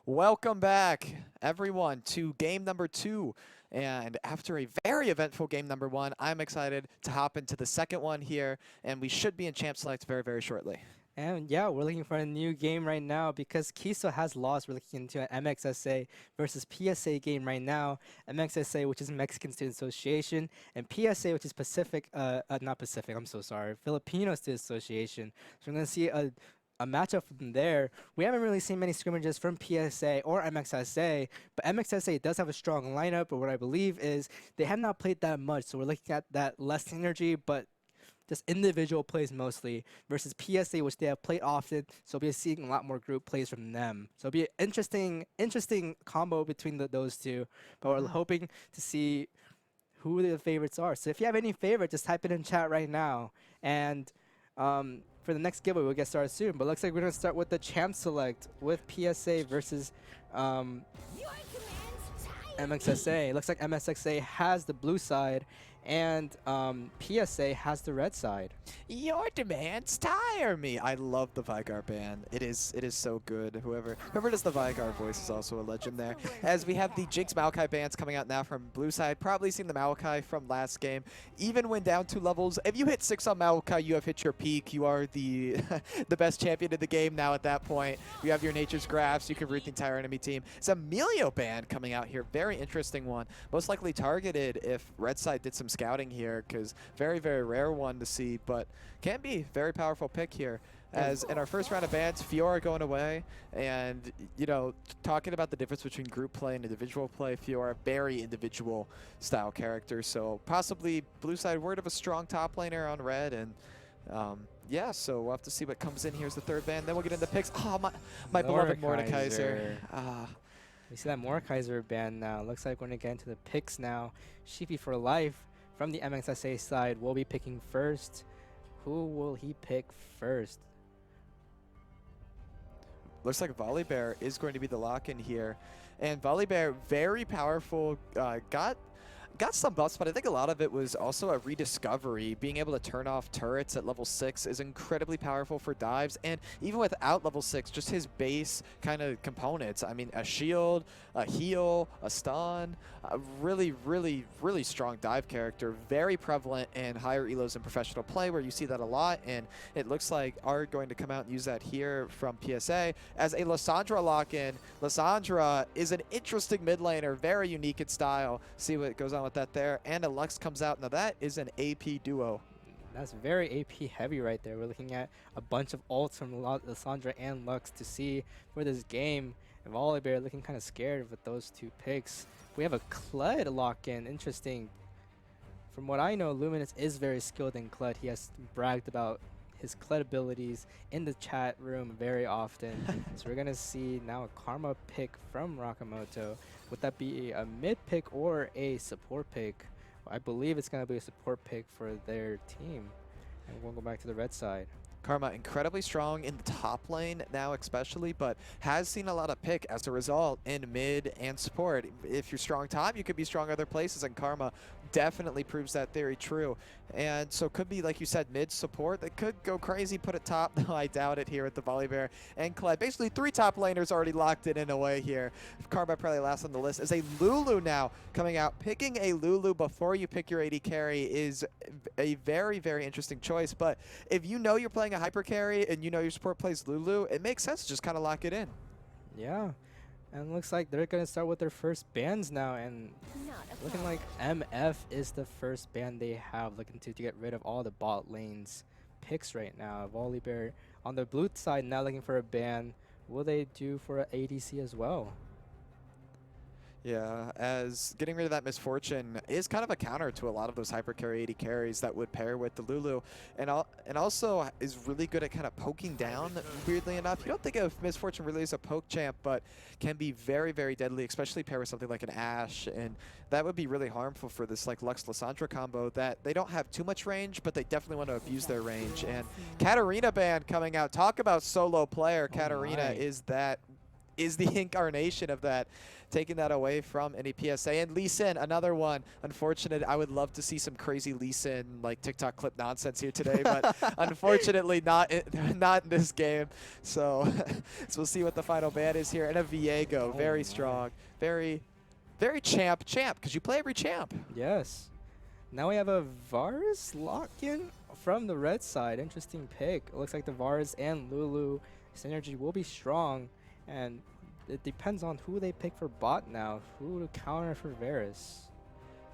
Welcome back, everyone, to game number 2. And after a very eventful game number 1, I'm excited to hop into the second one here, and we should be in Champ Select very, very shortly. And yeah, we're looking for a new game right now because Kiso has lost. We're looking into an MXSA versus PSA game right now. MXSA, which is Mexican Student Association, and PSA, which is not Pacific, I'm so sorry, Filipino Student Association. So we're going to see a matchup from there. We haven't really seen many scrimmages from PSA or MXSA, but MXSA does have a strong lineup, but what I believe is they have not played that much, so we're looking at that less synergy, but just individual plays mostly versus PSA, which they have played often. So we'll be seeing a lot more group plays from them. So it'll be an interesting combo between those two. But we're hoping to see who the favorites are. So if you have any favorite, just type it in chat right now. And for the next giveaway, we'll get started soon. But looks like we're gonna start with the champ select with PSA versus MXSA. Looks like MXSA has the blue side and PSA has the red side. Your demands tire me. I love the Vigar band. It is so good. Whoever does the Vigar voice is also a legend there. As we have the Jinx Maokai bands coming out now from blue side, probably seen the Maokai from last game. Even when down 2 levels, if you hit 6 on Maokai, you have hit your peak. You are the the best champion in the game now at that point. You have your Nature's Graphs. You can root the entire enemy team. It's a Emilio band coming out here. Very interesting one. Most likely targeted if red side did some scouting here, because very, very rare one to see, but can be very powerful pick here. As in our first round of bans, Fiora going away, and you know, talking about the difference between group play and individual play, Fiora very individual style character, so possibly blue side word of a strong top laner on red, and yeah, so we'll have to see what comes in. Here's the third ban, then we'll get into picks. Oh, my beloved Mordekaiser. We see that Mordekaiser band now. Looks like we're going to get into the picks now. Sheepy for life from the MXSA side will be picking first. Who will he pick first? Looks like Volibear is going to be the lock-in here. And Volibear, very powerful, got some buffs, but I think a lot of it was also a rediscovery. Being able to turn off turrets at level 6 is incredibly powerful for dives, and even without level 6, just his base kind of components. I mean, a shield, a heal, a stun, a really, really, really strong dive character. Very prevalent in higher elos in professional play, where you see that a lot, and it looks like are going to come out and use that here from PSA. As a Lissandra lock-in, Lissandra is an interesting mid laner, very unique in style. See what goes on with that there, and a Lux comes out. Now that is an AP duo. That's very AP heavy right there. We're looking at a bunch of ults from Lissandra and Lux to see for this game. And Volibear looking kind of scared with those 2 picks. We have a Kled lock-in. Interesting. From what I know, Luminous is very skilled in Kled. He has bragged about his Kled abilities in the chat room very often. So we're going to see now a Karma pick from Rakamoto. Would that be a mid pick or a support pick? I believe it's going to be a support pick for their team. And we'll go back to the red side. Karma incredibly strong in the top lane now especially, but has seen a lot of pick as a result in mid and support. If you're strong top, you could be strong other places, and Karma definitely proves that theory true. And so could be, like you said, mid support. They could go crazy, put it top. No, I doubt it here with the Volibear and Kled. Basically 3 top laners already locked in a way here. Karma probably last on the list. As a Lulu now coming out. Picking a Lulu before you pick your AD carry is a very, very interesting choice. But if you know you're playing a hyper carry and you know your support plays Lulu, it makes sense to just kind of lock it in. Yeah. And looks like they're going to start with their first bans now, and looking like MF is the first ban they have, looking to get rid of all the bot lanes picks right now. Volibear on the blue side now looking for a ban. Will they do for an ADC as well? Yeah, as getting rid of that Misfortune is kind of a counter to a lot of those hyper carry AD carries that would pair with the Lulu, and also is really good at kind of poking down, weirdly enough. You don't think of Misfortune really as a poke champ, but can be very, very deadly, especially pair with something like an Ashe, and that would be really harmful for this like Lux-Lissandra combo that they don't have too much range, but they definitely want to abuse their range. And Katarina ban coming out. Talk about solo player. Katarina is that is the incarnation of that, taking that away from any PSA. And Lee Sin, another one. Unfortunate. I would love to see some crazy Lee Sin, like TikTok clip nonsense here today, but unfortunately not not in this game. So, so we'll see what the final ban is here. And a Viego, very strong, very champ, because you play every champ. Yes. Now we have a Varus lock-in from the red side. Interesting pick. It looks like the Varus and Lulu synergy will be strong, and it depends on who they pick for bot now. Who to counter for Varus?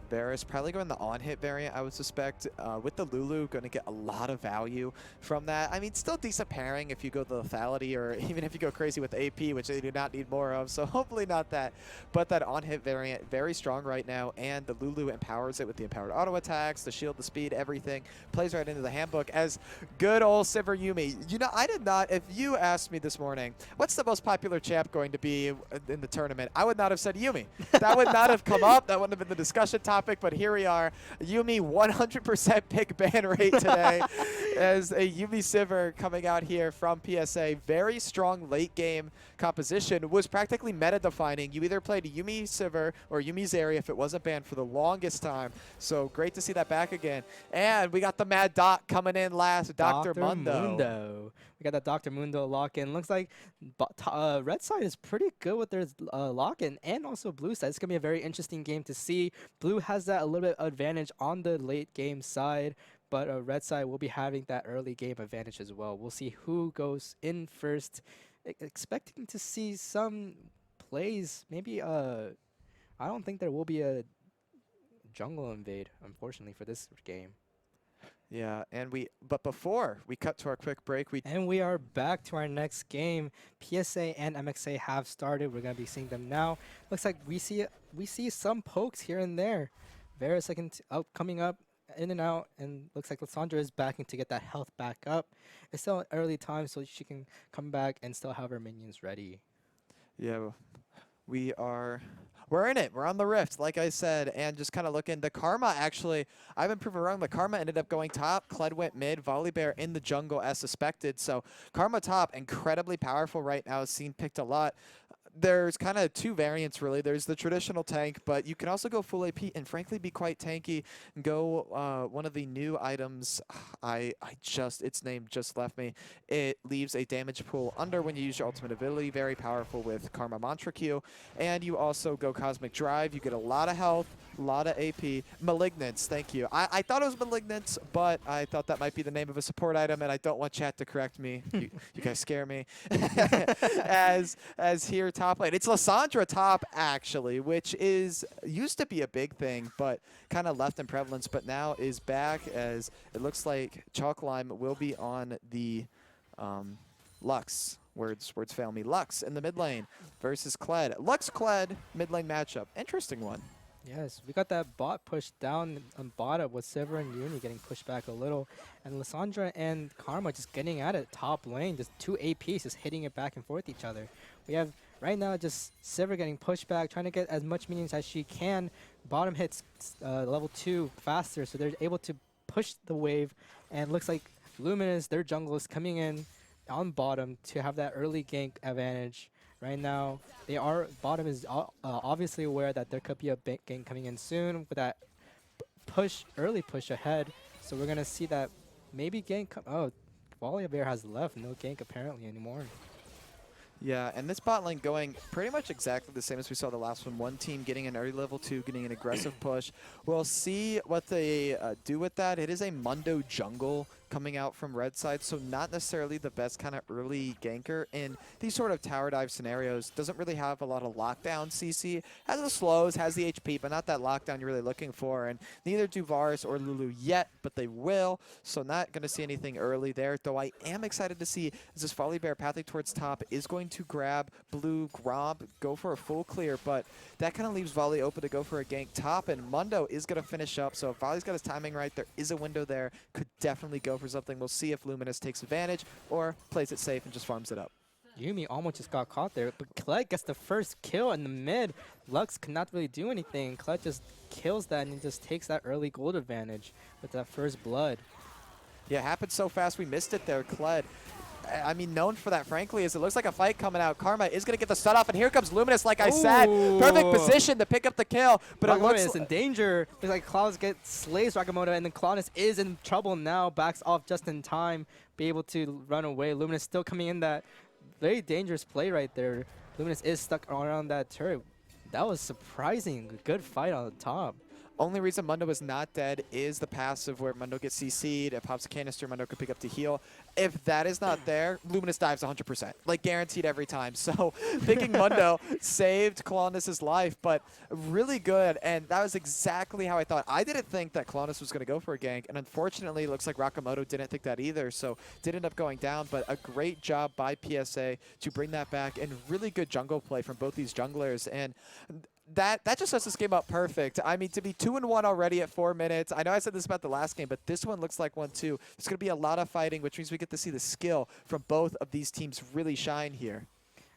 Varus probably going the on-hit variant, I would suspect. With the Lulu, going to get a lot of value from that. I mean, still decent pairing if you go the lethality, or even if you go crazy with AP, which they do not need more of, so hopefully not that. But that on-hit variant, very strong right now, and the Lulu empowers it with the empowered auto attacks, the shield, the speed, everything. Plays right into the handbook as good old Sivir Yuumi. You know, I did not, if you asked me this morning, what's the most popular champ going to be in the tournament, I would not have said Yuumi. That would not have come up. That wouldn't have been the discussion topic. But here we are, Yuumi 100% pick ban rate today as a Yuumi Sivir coming out here from PSA. Very strong late game composition, was practically meta defining. You either played Yuumi Sivir or Yuumi Zeri if it wasn't banned for the longest time. So great to see that back again. And we got the Mad Doc coming in last, Dr. Mundo. We got that Dr. Mundo lock-in. Looks like red side is pretty good with their lock-in, and also blue side. It's going to be a very interesting game to see. Blue has that a little bit advantage on the late game side, but red side will be having that early game advantage as well. We'll see who goes in first. Expecting to see some plays. Maybe I don't think there will be a jungle invade, unfortunately, for this game. Yeah, and but before we cut to our quick break, we are back to our next game. PSA and MXSA have started. We're gonna be seeing them now. Looks like we see some pokes here and there. Varus coming up in and out, and looks like Lissandra is backing to get that health back up. It's still an early time, so she can come back and still have her minions ready. Yeah, we're in it. We're on the rift, like I said, and just kind of looking. The Karma, actually, I've been proven wrong. The Karma ended up going top. Kled went mid. Volibear in the jungle as suspected. So Karma top, incredibly powerful right now. Seen picked a lot. There's kind of two variants, really. There's the traditional tank, but you can also go full AP and frankly be quite tanky and go one of the new items. Its name just left me. It leaves a damage pool under when you use your ultimate ability. Very powerful with Karma Mantra Q. And you also go Cosmic Drive. You get a lot of health, a lot of AP. Malignance, thank you. I thought it was Malignance, but I thought that might be the name of a support item, and I don't want chat to correct me. You guys scare me. as here top lane. It's Lissandra top, actually, which used to be a big thing, but kind of left in prevalence, but now is back, as it looks like Chalk Lime will be on the Lux. Words fail me. Lux in the mid lane versus Kled. Lux Kled mid lane matchup. Interesting one. Yes, we got that bot pushed down on bottom with Sivir and Uni getting pushed back a little, and Lissandra and Karma just getting at it top lane, just two APs just hitting it back and forth each other. We have right now just Sivir getting pushed back, trying to get as much minions as she can. Bottom hits level 2 faster, so they're able to push the wave, and looks like Luminous, their jungle, is coming in on bottom to have that early gank advantage. Right now, bottom is obviously aware that there could be a big gank coming in soon with that early push ahead. So we're gonna see that maybe gank. Oh, Volibear has left, no gank apparently anymore. Yeah, and this bot lane going pretty much exactly the same as we saw the last one. One team getting an early level 2, getting an aggressive push. We'll see what they do with that. It is a Mundo jungle coming out from red side, so not necessarily the best kind of early ganker in these sort of tower dive scenarios. Doesn't really have a lot of lockdown CC. Has the slows, has the HP, but not that lockdown you're really looking for, and neither do Varus or Lulu yet, but they will, so not going to see anything early there, though I am excited to see as this Volibear pathing towards top is going to grab blue, Grob, go for a full clear, but that kind of leaves Volley open to go for a gank top, and Mundo is going to finish up, so if Volley's got his timing right, there is a window there, could definitely go for something. We'll see if Luminous takes advantage or plays it safe and just farms it up. Yuumi almost just got caught there, but Kled gets the first kill in the mid. Lux cannot really do anything. Kled just kills that and just takes that early gold advantage with that first blood. Yeah, it happened so fast we missed it there, Kled. I mean, known for that, frankly, is it looks like a fight coming out. Karma is going to get the stun off, and here comes Luminous, like I said. Perfect position to pick up the kill, but it looks is in danger. Looks like Cloudus slays Rakamoto, and then Cloudus is in trouble now. Backs off just in time, be able to run away. Luminous still coming in that very dangerous play right there. Luminous is stuck around that turret. That was surprising. Good fight on the top. Only reason Mundo is not dead is the passive where Mundo gets CC'd. It pops a canister, Mundo can pick up to heal. If that is not there, Luminous dives 100%. Like, guaranteed every time. So, picking Mundo saved Colonus's life, but really good. And that was exactly how I thought. I didn't think that Colonus was going to go for a gank. And unfortunately, it looks like Rakamoto didn't think that either. So, did end up going down. But a great job by PSA to bring that back. And really good jungle play from both these junglers. And that just sets this game up perfect. I mean, to be 2-1 already at 4 minutes. I know I said this about the last game, but this one looks like one too. There's going to be a lot of fighting, which means we get to see the skill from both of these teams really shine here.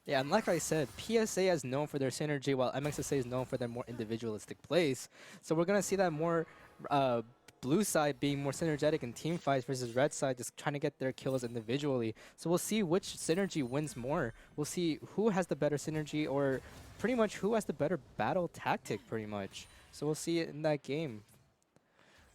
Yeah, and like I said, PSA is known for their synergy, while MXSA is known for their more individualistic plays. So we're going to see that more blue side being more synergetic in team fights versus red side just trying to get their kills individually. So we'll see which synergy wins more. We'll see who has the better synergy, or pretty much who has the better battle tactic, pretty much. So we'll see it in that game.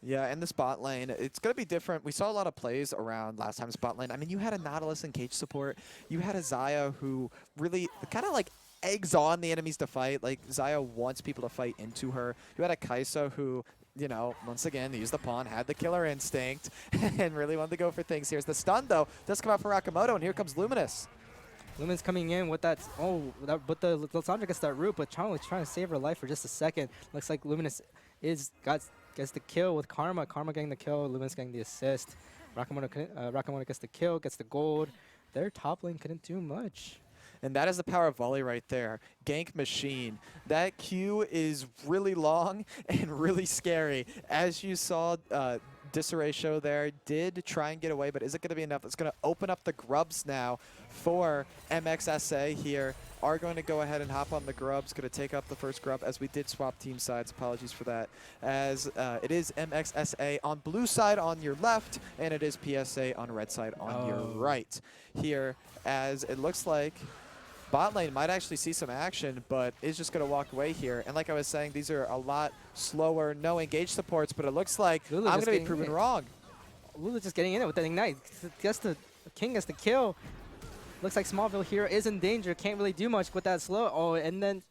Yeah, in the spot lane, it's going to be different. We saw a lot of plays around last time's spot lane. I mean, you had a Nautilus and cage support. You had a Xayah who really kind of like eggs on the enemies to fight. Like, Xayah wants people to fight into her. You had a Kai'Sa who, you know, once again, used the pawn, had the killer instinct, and really wanted to go for things. Here's the stun, though. Does come out for Rakamoto, and here comes Luminous. Luminous coming in with that, but the Lissandra gets that root, but Charlie trying to save her life for just a second. Looks like Luminous gets the kill with Karma. Karma getting the kill, Luminous getting the assist. Rakamoto gets the kill, gets the gold. Their top lane couldn't do much. And that is the power of volley right there. Gank machine. That Q is really long and really scary. As you saw, Disarray show there did try and get away, but is it going to be enough? It's going to open up the grubs now for MXSA here. Are going to go ahead and hop on the grubs. Going to take up the first grub, as we did swap team sides. Apologies for that. As it is MXSA on blue side on your left, and it is PSA on red side on your right. Here, as it looks like bot lane might actually see some action, but is just going to walk away here. And like I was saying, these are a lot slower, no engage supports, but it looks like I'm going to be proven wrong. Lulu just getting in it with that ignite. King gets the kill. Looks like Smallville here is in danger. Can't really do much with that slow. Oh, and then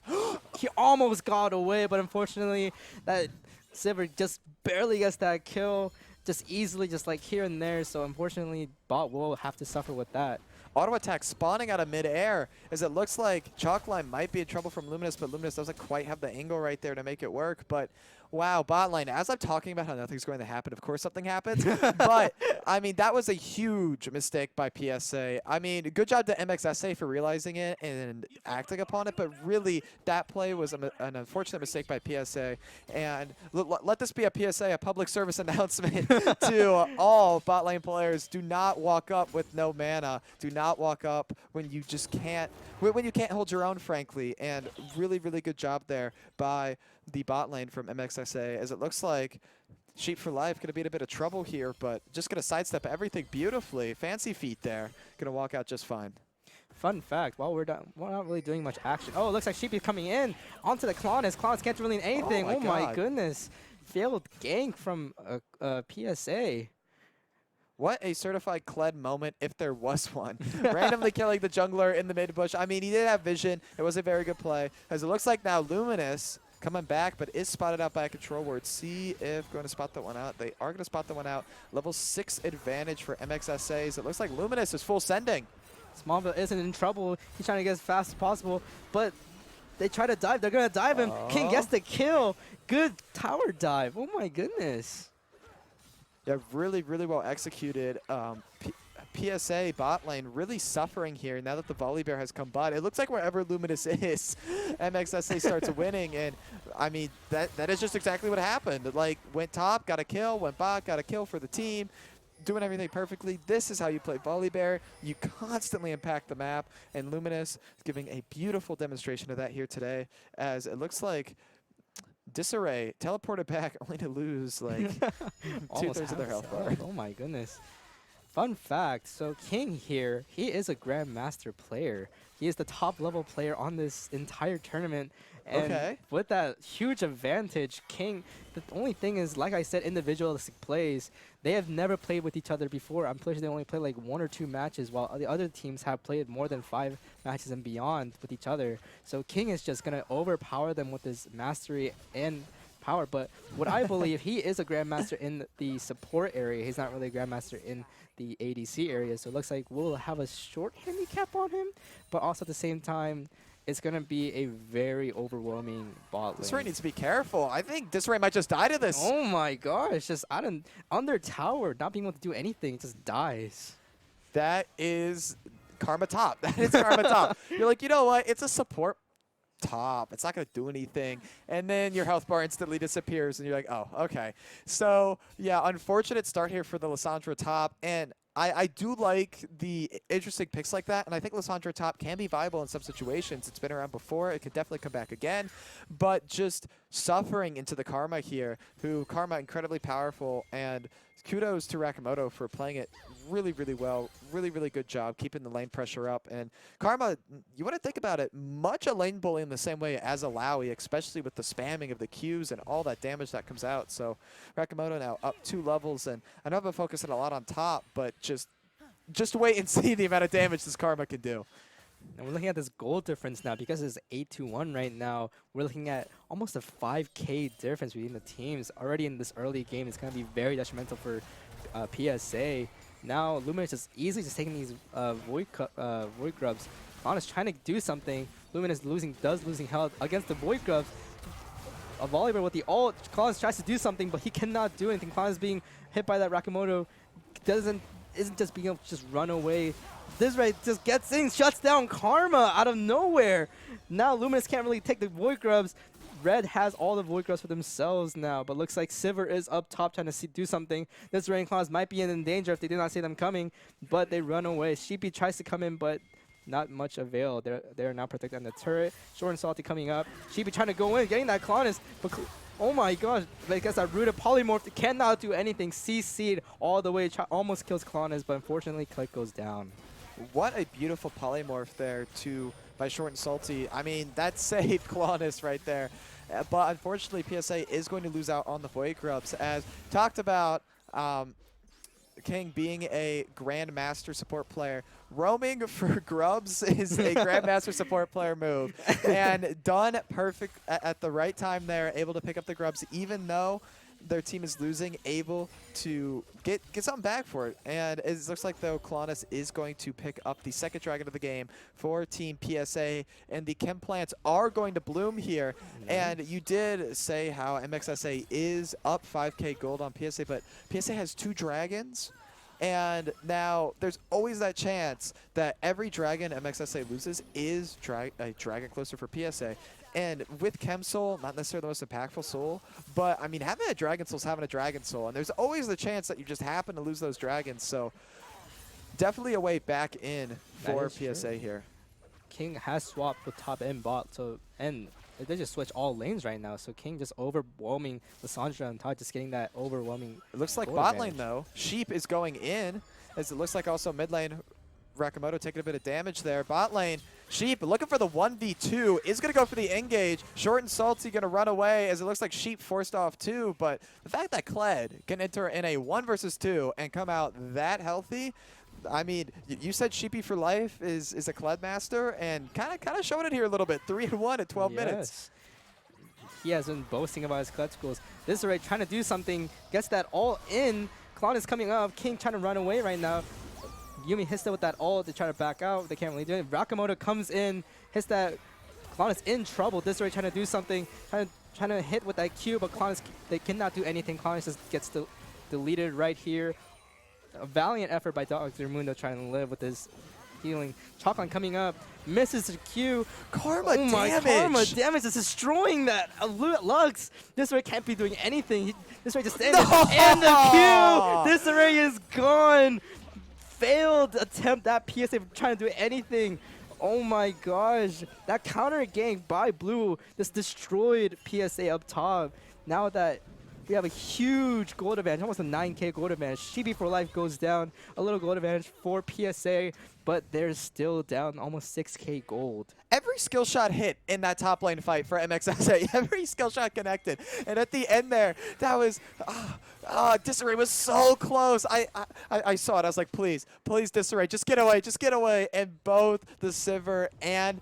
he almost got away, but unfortunately that Sivir just barely gets that kill. Just easily, just like here and there. So unfortunately, bot will have to suffer with that. Auto attack spawning out of midair, as it looks like Chalkline might be in trouble from Luminous, but Luminous doesn't quite have the angle right there to make it work. But wow, bot lane, as I'm talking about how nothing's going to happen, of course something happens. But I mean, that was a huge mistake by PSA. I mean, good job to MXSA for realizing it and acting upon it, but really that play was an unfortunate mistake by PSA. And let this be a PSA, a public service announcement to all bot lane players. Do not walk up with no mana. Do not walk up when you just can't, when you can't hold your own, frankly. And really, really good job there by the bot lane from MXSA, as it looks like Sheep for Life going to be in a bit of trouble here, but just going to sidestep everything beautifully. Fancy feet there. Going to walk out just fine. Fun fact, while we're not really doing much action. Oh, it looks like Sheep is coming in onto the Clonus. Clonus can't do really anything. Oh my goodness. Failed gank from PSA. What a certified Kled moment, if there was one. Randomly killing the jungler in the mid bush. I mean, he did have vision. It was a very good play. As it looks like now Luminous coming back, but is spotted out by a control ward. See if going to spot that one out. They are going to spot that one out. Level 6 advantage for MXSAs. It looks like Luminous is full sending. Smallville isn't in trouble. He's trying to get as fast as possible, but they try to dive. They're going to dive him. King gets the kill. Good tower dive. Oh my goodness. Yeah, really, really well executed. PSA bot lane really suffering here now that the Volley Bear has come bot. It looks like wherever Luminous is, MXSA starts winning. And, I mean, that is just exactly what happened. Like, went top, got a kill, went bot, got a kill for the team, doing everything perfectly. This is how you play Volley Bear. You constantly impact the map, and Luminous is giving a beautiful demonstration of that here today, as it looks like Disarray teleported back only to lose like 2/3 of their health bar. Oh my goodness. Fun fact, so King here, he is a Grandmaster player. He is the top level player on this entire tournament. And Okay. with that huge advantage, King, the only thing is, like I said, individualistic plays. They have never played with each other before. I'm pretty sure they only played like 1 or 2 matches, while the other teams have played more than 5 matches and beyond with each other. So King is just going to overpower them with his mastery and power. But what I believe, he is a Grandmaster in the support area. He's not really a Grandmaster in the ADC area. So it looks like we'll have a short handicap on him, but also at the same time, it's going to be a very overwhelming bot lane. Disarray needs to be careful. I think Disarray might just die to this. Oh my gosh, just under tower, not being able to do anything, it just dies. That is Karma top. That is Karma top. You're like, you know what? It's a support top. It's not going to do anything. And then your health bar instantly disappears, and you're like, oh, okay. So, yeah, unfortunate start here for the Lissandra top. And I do like the interesting picks like that, and I think Lissandra top can be viable in some situations. It's been around before. It could definitely come back again. But just suffering into the Karma here, who Karma incredibly powerful, and kudos to Rakamoto for playing it really, really well. Really, really good job keeping the lane pressure up. And Karma, you want to think about it, much a lane bully in the same way as a Lowy, especially with the spamming of the Qs and all that damage that comes out. So Rakamoto now up 2 levels, and I know I've been focusing a lot on top, but just wait and see the amount of damage this Karma can do. And we're looking at this goal difference now. Because it's 8-1 right now, we're looking at almost a 5K difference between the teams. Already in this early game, it's going to be very detrimental for PSA. Now, Luminous is easily just taking these Void Grubs. Honest trying to do something. Luminous losing health against the Void Grubs. A Volibear with the ult. Collins tries to do something, but he cannot do anything. Collins being hit by that Rakamoto isn't just being able to just run away. This right just gets in, shuts down Karma out of nowhere. Now Luminous can't really take the Void Grubs. Red has all the Void Grubs for themselves now, but looks like Sivir is up top trying to do something. This Rain Claws might be in danger if they do not see them coming, but they run away. Sheepy tries to come in, but not much avail. They're now protected on the turret. Short and Salty coming up. Sheepy trying to go in, getting that Clonus, but oh my gosh, I guess that rooted polymorph cannot do anything. CC'd all the way, almost kills Clonus, but unfortunately Click goes down. What a beautiful polymorph there by Short and Salty. I mean, that saved Clonus right there. But unfortunately, PSA is going to lose out on the Void Grubs. As talked about, King being a Grandmaster support player, roaming for Grubs is a Grandmaster support player move. And done perfect at the right time there, able to pick up the Grubs, even though their team is losing, able to get something back for it. And it looks like, though, Clonus is going to pick up the second dragon of the game for Team PSA, and the chem plants are going to bloom here. And you did say how MXSA is up 5K gold on PSA, but PSA has 2 dragons. And now there's always that chance that every dragon MXSA loses is a dragon closer for PSA. And with Chem Soul, not necessarily the most impactful soul, but I mean, having a Dragon Soul is having a Dragon Soul, and there's always the chance that you just happen to lose those dragons. So definitely a way back in for PSA here. King has swapped with top and bot, and they just switch all lanes right now. So King just overwhelming Lissandra and Todd, just getting that overwhelming. It looks like bot lane though. Sheep is going in, as it looks like also mid lane. Rakamoto taking a bit of damage there. Bot lane, Sheep looking for the 1v2, is going to go for the engage. Short and Salty going to run away, as it looks like Sheep forced off too, but the fact that Kled can enter in a 1 versus 2 and come out that healthy, I mean, you said Sheepy for life is a Kled master, and kind of showing it here a little bit. 3-1 at 12 minutes. He has been boasting about his Kled schools. This is right, trying to do something, gets that all in. Clown is coming up, King trying to run away right now. Yumi hits it with that ult to try to back out. They can't really do it. Rakamoto comes in, hits that. Clown is in trouble. This way trying to do something, trying to hit with that Q, but Clown they cannot do anything. Clown just gets deleted right here. A valiant effort by Dr. Mundo trying to live with his healing. Chalkline coming up, misses the Q. Karma damage! Karma damage is destroying that. Lux, this way can't be doing anything. This way just standing and the Q! This array is gone! Failed attempt that PSA trying to do anything. Oh my gosh. That counter gank by Blue just destroyed PSA up top. Now that we have a huge gold advantage, almost a 9K gold advantage. Shibi for life goes down, a little gold advantage for PSA, but they're still down almost 6K gold. Every skill shot hit in that top lane fight for MXSA. Every skill shot connected. And at the end there, that was, Disarray was so close. I saw it. I was like, please, please, Disarray, just get away, just get away. And both the Sivir and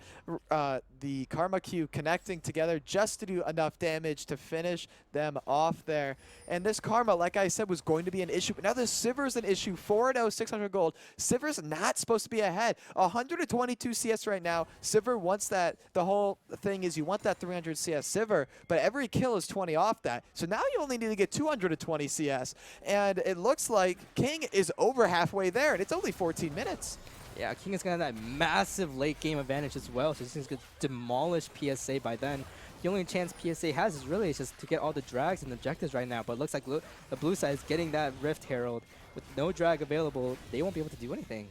the Karma Q connecting together just to do enough damage to finish them off there. And this Karma, like I said, was going to be an issue. But now the Sivir's an issue. 4-0, 600 gold. Sivir's not supposed to be ahead. 122 CS right now. Sivir wants that. The whole thing is you want that 300 CS Sivir, but every kill is 20 off that. So now you only need to get 220 CS. And it looks like King is over halfway there, and it's only 14 minutes. Yeah, King is going to have that massive late game advantage as well, so he's going to demolish PSA by then. The only chance PSA has is really just to get all the drags and objectives right now, but it looks like the blue side is getting that Rift Herald. With no drag available, they won't be able to do anything.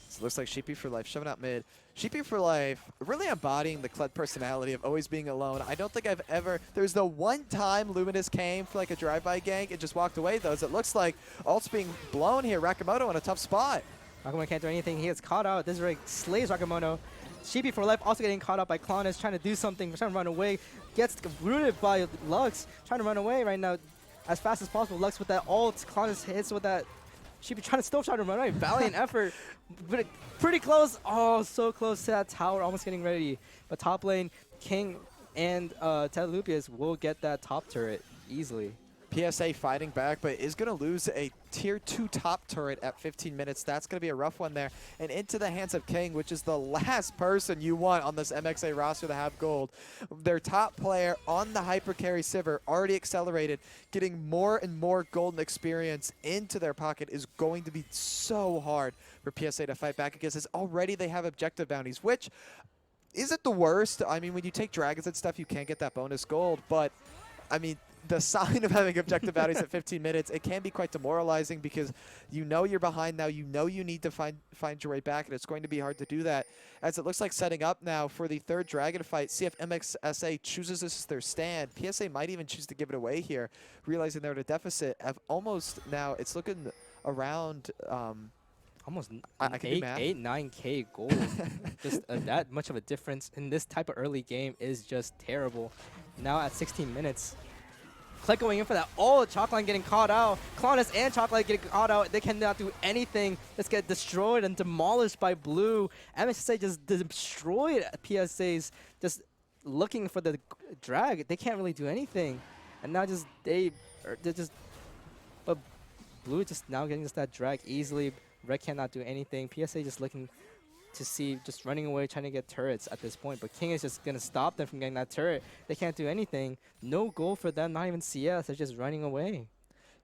So it looks like Sheepy for Life shoving out mid. Sheepy for Life really embodying the Kled personality of always being alone. I don't think I've ever... There's the one time Luminous came for like a drive-by gank and just walked away, though. As it looks like ult's being blown here. Rakamoto in a tough spot. Rakamoto can't do anything. He gets caught out. Disarray slays Rakamoto. Sheepy for Life also getting caught out by Clonus, trying to do something, trying to run away. Gets rooted by Lux, trying to run away right now as fast as possible. Lux with that ult. Clonus hits with that... She'd be still trying to run away. Valiant effort. But pretty close. Oh, so close to that tower. Almost getting ready. But top lane, King and Tatalupius will get that top turret easily. PSA fighting back, but is going to lose a tier 2 top turret at 15 minutes. That's going to be a rough one there. And into the hands of King, which is the last person you want on this MXA roster to have gold. Their top player on the hyper carry Sivir, already accelerated, getting more and more golden experience into their pocket is going to be so hard for PSA to fight back against. As already they have objective bounties, which isn't the worst. I mean, when you take dragons and stuff, you can get that bonus gold, but I mean, the sign of having objective bounties at 15 minutes, it can be quite demoralizing because you know you're behind now, you know you need to find your way back, and it's going to be hard to do that. As it looks like setting up now for the third dragon fight, see if MXSA chooses this as their stand. PSA might even choose to give it away here, realizing they're at a deficit of almost now, it's looking around... almost I can do math. 9K gold. Just that much of a difference in this type of early game is just terrible. Now at 16 minutes, Kled going in for that. Oh, Chalkline getting caught out. Clonus and Chalkline getting caught out. They cannot do anything. Let's get destroyed and demolished by Blue. MXSA just destroyed PSA's, just looking for the drag. They can't really do anything. And now but Blue just now getting just that drag easily. Red cannot do anything. PSA just looking to see, just running away, trying to get turrets at this point. But King is just going to stop them from getting that turret. They can't do anything. No goal for them, not even CS. They're just running away.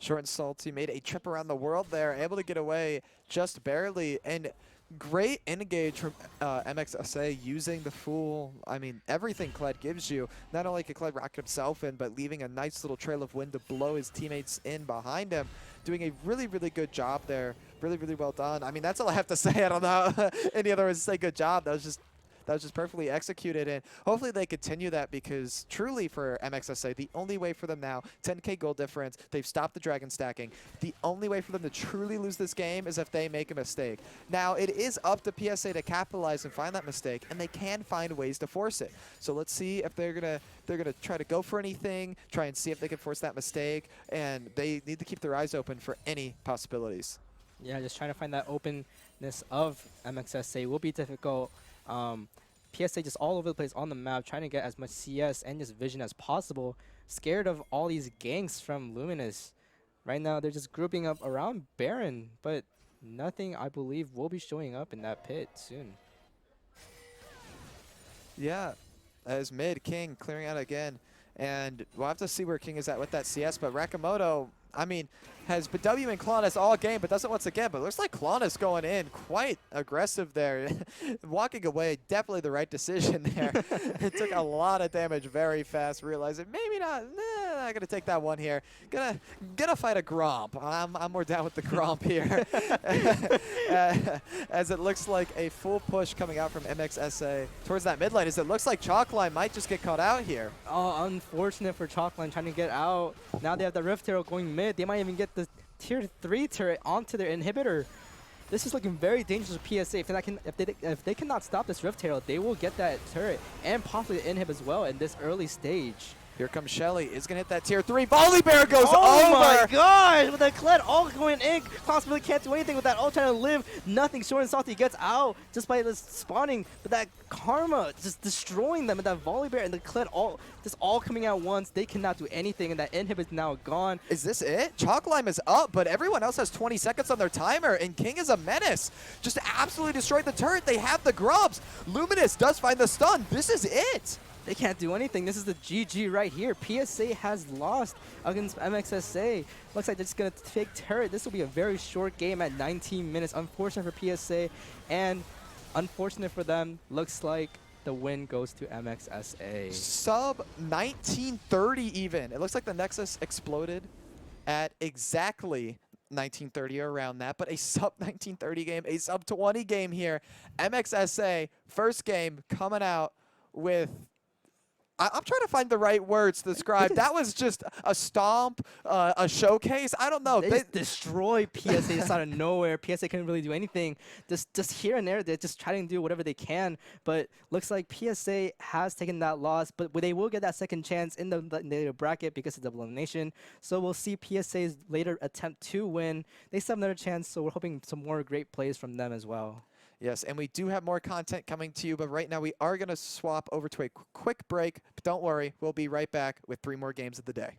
Short and salty made a trip around the world there, able to get away just barely. And great engage from MXSA using the full, I mean, everything Kled gives you. Not only can Kled rock himself in, but leaving a nice little trail of wind to blow his teammates in behind him. Doing a really, really good job there. Really, really well done. I mean, that's all I have to say. I don't know any other words to say good job. That was just perfectly executed, and hopefully they continue that, because truly for MXSA, the only way for them now, 10K gold difference, they've stopped the dragon stacking. The only way for them to truly lose this game is if they make a mistake. Now, it is up to PSA to capitalize and find that mistake, and they can find ways to force it. So let's see if they're gonna try to go for anything, try and see if they can force that mistake, and they need to keep their eyes open for any possibilities. Yeah, just trying to find that openness of MXSA will be difficult. PSA just all over the place on the map, trying to get as much CS and just vision as possible. Scared of all these ganks from Luminous. Right now, they're just grouping up around Baron, but nothing, I believe, will be showing up in that pit soon. Yeah, as mid, King clearing out again. And we'll have to see where King is at with that CS, but Rakamoto, I mean, has been W and Clonus all game, but doesn't once again. But it looks like Clonus going in quite aggressive there. Walking away, definitely the right decision there. It took a lot of damage very fast, realizing maybe not, not gonna take that one here. Gonna fight a Gromp. I'm more down with the Gromp here. As it looks like a full push coming out from MXSA towards that mid lane. As it looks like Chalkline might just get caught out here. Oh, unfortunate for Chalkline trying to get out. Now they have the Rift Herald going mid. They might even get the tier 3 turret onto their inhibitor. This is looking very dangerous for PSA. If they cannot stop this Rift Herald, they will get that turret and possibly the inhib as well in this early stage. Here comes Shelly. Is going to hit that tier 3. Volley Bear goes over. Oh my gosh! With that Kled all going in, Klaus really can't do anything with that all trying to live. Nothing. Short and Salty gets out just by this spawning. But that Karma just destroying them. And that Volley Bear and the Kled all coming out once. They cannot do anything. And that inhib is now gone. Is this it? Chalklime is up, but everyone else has 20 seconds on their timer. And King is a menace. Just absolutely destroyed the turret. They have the grubs. Luminous does find the stun. This is it. They can't do anything. This is the GG right here. PSA has lost against MXSA. Looks like they're just going to take turret. This will be a very short game at 19 minutes. Unfortunate for PSA and unfortunate for them. Looks like the win goes to MXSA. Sub 1930 even. It looks like the Nexus exploded at exactly 1930 or around that, but a sub 1930 game, a sub 20 game here. MXSA, first game coming out with... I'm trying to find the right words to describe. That was just a stomp, a showcase. I don't know. They destroy PSA just out of nowhere. PSA couldn't really do anything. Just here and there, they're just trying to do whatever they can. But looks like PSA has taken that loss, but they will get that second chance in the later bracket because of double elimination. So we'll see PSA's later attempt to win. They still have another chance, so we're hoping some more great plays from them as well. Yes, and we do have more content coming to you, but right now we are going to swap over to a quick break. But don't worry, we'll be right back with 3 more games of the day.